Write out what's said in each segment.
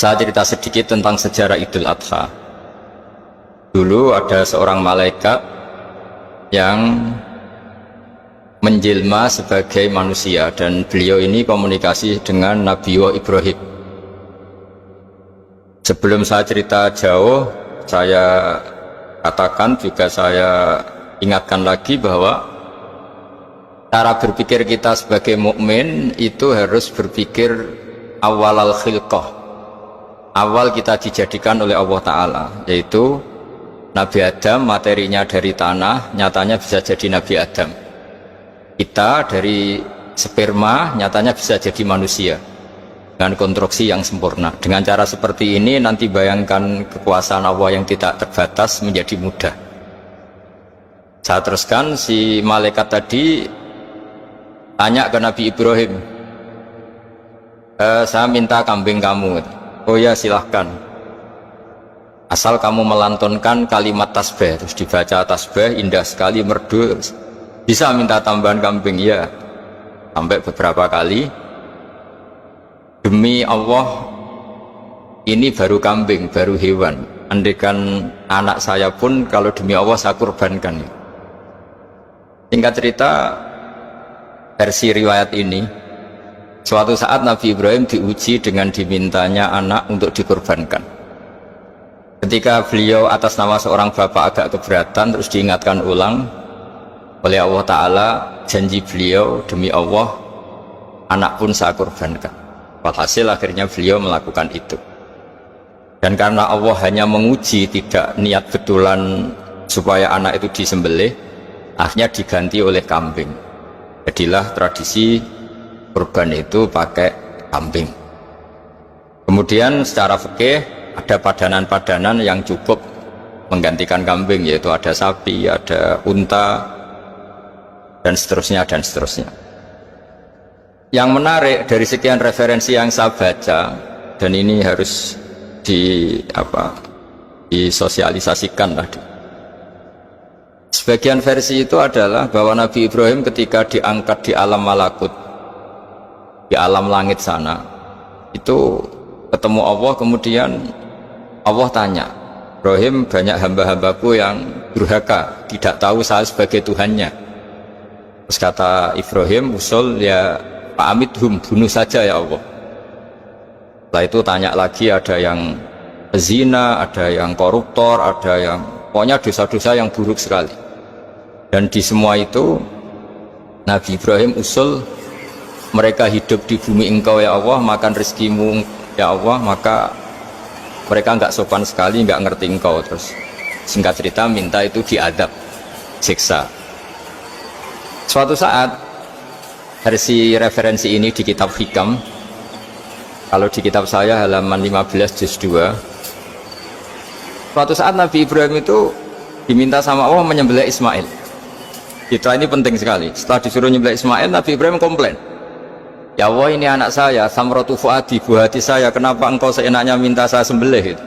Saya cerita sedikit tentang sejarah Idul Adha. Dulu ada seorang malaikat yang menjelma sebagai manusia, dan beliau ini komunikasi dengan Nabi Ibrahim. Sebelum saya cerita jauh, saya katakan juga, saya ingatkan lagi bahwa cara berpikir kita sebagai mukmin itu harus berpikir awal al-khilqah. Awal kita dijadikan oleh Allah Ta'ala, yaitu Nabi Adam materinya dari tanah, nyatanya bisa jadi Nabi Adam. Kita dari sperma, nyatanya bisa jadi manusia dengan konstruksi yang sempurna. Dengan cara seperti ini, nanti bayangkan kekuasaan Allah yang tidak terbatas menjadi mudah. Saya teruskan, si malaikat tadi tanya ke Nabi Ibrahim, saya minta kambing kamu. Oh ya, silahkan, asal kamu melantunkan kalimat tasbih. Terus dibaca tasbih, indah sekali, merdu. Bisa minta tambahan kambing? Ya. Sampai beberapa kali. Demi Allah, ini baru kambing, baru hewan. Andaikan anak saya pun, kalau demi Allah saya kurbankan. Singkat cerita, versi riwayat ini, suatu saat Nabi Ibrahim diuji dengan dimintanya anak untuk dikurbankan. Ketika beliau atas nama seorang bapak agak keberatan, terus diingatkan ulang oleh Allah Ta'ala, janji beliau, demi Allah, anak pun saya kurbankan. Walhasil akhirnya beliau melakukan itu. Dan karena Allah hanya menguji, tidak niat betulan supaya anak itu disembelih, akhirnya diganti oleh kambing. Jadilah tradisi kurban itu pakai kambing. Kemudian secara fikih ada padanan-padanan yang cukup menggantikan kambing, yaitu ada sapi, ada unta, dan seterusnya dan seterusnya. Yang menarik dari sekian referensi yang saya baca, dan ini harus disosialisasikan lah. Sebagian versi itu adalah bahwa Nabi Ibrahim ketika diangkat di alam malakut, di alam langit sana, itu ketemu Allah, kemudian Allah tanya, Ibrahim, banyak hamba-hambaku yang durhaka, tidak tahu saya sebagai Tuhannya. Terus kata Ibrahim, usul ya fa'amidhum, bunuh saja ya Allah. Setelah itu tanya lagi, ada yang zina, ada yang koruptor, ada yang pokoknya dosa-dosa yang buruk sekali. Dan di semua itu Nabi Ibrahim usul, mereka hidup di bumi engkau ya Allah, makan rezekimu ya Allah, maka mereka nggak sopan sekali, nggak ngerti engkau. Terus singkat cerita minta itu diadab, siksa. Suatu saat, versi referensi ini di kitab Hikam, kalau di kitab saya halaman 15 juz 2, suatu saat Nabi Ibrahim itu diminta sama Allah menyembelih Ismail. Kita ini penting sekali. Setelah disuruh menyembelih Ismail, Nabi Ibrahim komplain, ya Allah, ini anak saya, samratu fuadi, buah hati saya, kenapa engkau seenaknya minta saya sembelih?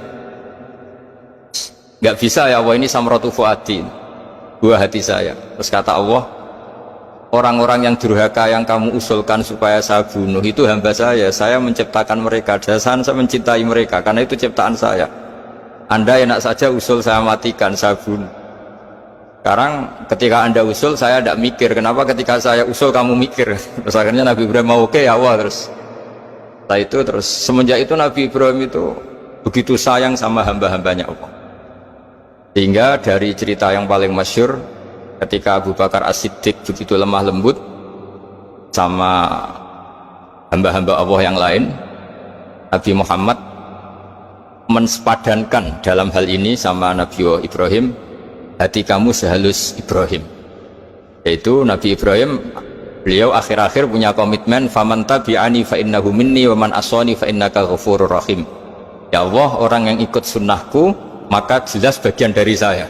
Nggak bisa ya Allah, ini samratu fuadi, buah hati saya. Terus kata Allah, orang-orang yang durhaka yang kamu usulkan supaya saya bunuh, itu hamba saya menciptakan mereka, dasar saya mencintai mereka, karena itu ciptaan saya. Anda enak saja usul saya matikan, saya bunuh. Sekarang ketika Anda usul, saya tidak mikir. Kenapa ketika saya usul kamu mikir? Terus akhirnya Nabi Ibrahim mau, oke ya Allah. Setelah itu, terus semenjak itu Nabi Ibrahim itu begitu sayang sama hamba-hambanya Allah. Sehingga dari cerita yang paling masyhur, ketika Abu Bakar As-Siddiq begitu lemah lembut sama hamba-hamba Allah yang lain, Nabi Muhammad mensepadankan dalam hal ini sama Nabi Ibrahim, hati kamu sehalus Ibrahim. Yaitu Nabi Ibrahim, beliau akhir-akhir punya komitmen, faman tabi'ani fa innahu minni wa man asani fa innaka ghafurur rahim. Ya Allah, orang yang ikut sunnahku maka jelas bagian dari saya,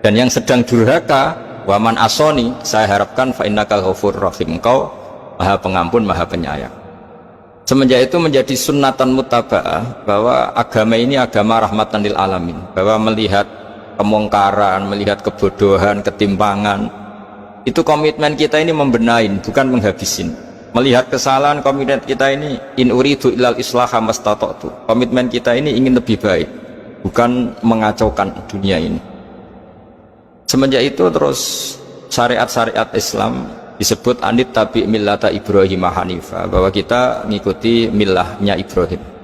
dan yang sedang durhaka, wa man asani, saya harapkan fa innaka ghafurur rahim, engkau maha pengampun, maha penyayang. Semenjak itu menjadi sunnatan muttaba'ah bahwa agama ini agama rahmatan lil alamin, bahwa melihat kemungkaran, melihat kebodohan, ketimpangan, itu komitmen kita ini membenahin, bukan menghabisin. Melihat kesalahan komitmen kita ini, in uridu illal islaha mastata'tu. Komitmen kita ini ingin lebih baik, bukan mengacaukan dunia ini. Semenjak itu terus syariat-syariat Islam disebut anit tabi millata Ibrahim Hanifah, bahwa kita mengikuti millahnya Ibrahim.